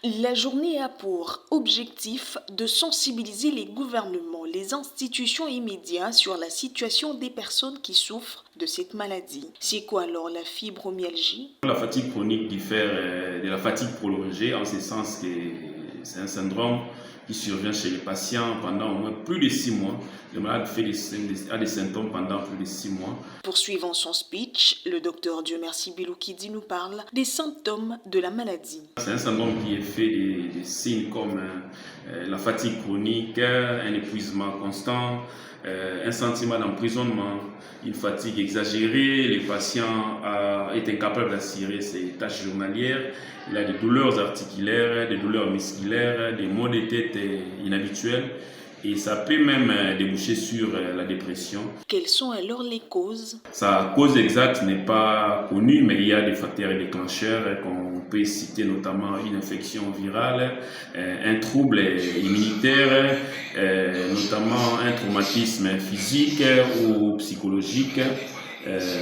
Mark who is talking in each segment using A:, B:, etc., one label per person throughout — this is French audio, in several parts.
A: La journée a pour objectif de sensibiliser les gouvernements, les institutions et médias sur la situation des personnes qui souffrent de cette maladie. C'est quoi alors la fibromyalgie?
B: La fatigue chronique diffère de la fatigue prolongée en ce sens que c'est un syndrome qui survient chez les patients pendant au moins plus de 6 mois. Le malade a des symptômes pendant plus de 6 mois.
A: Poursuivant son speech, le docteur Dieu merci Biloukidi nous parle des symptômes de la maladie.
B: C'est un syndrome qui est fait des signes comme la fatigue chronique, un épuisement constant, un sentiment d'emprisonnement, une fatigue exagérée. Le patient est incapable d'assurer ses tâches journalières. Il a des douleurs articulaires, des douleurs musculaires, des maux de tête inhabituels. Et ça peut même déboucher sur la dépression.
A: Quelles sont alors les causes?
B: Sa cause exacte n'est pas connue, mais il y a des facteurs déclencheurs qu'on peut citer, notamment une infection virale, un trouble immunitaire, notamment un traumatisme physique ou psychologique.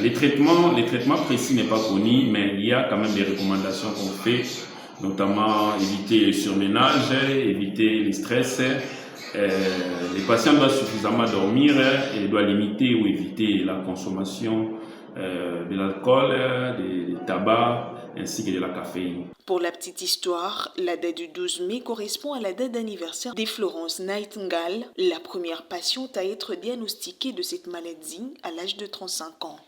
B: Les traitements précis n'est pas connu, mais il y a quand même des recommandations qu'on fait, notamment éviter le surménage, éviter le stress. Les patients doivent suffisamment dormir et doivent limiter ou éviter la consommation de l'alcool, du tabac ainsi que de la caféine.
A: Pour la petite histoire, la date du 12 mai correspond à la date d'anniversaire de Florence Nightingale, la première patiente à être diagnostiquée de cette maladie à l'âge de 35 ans.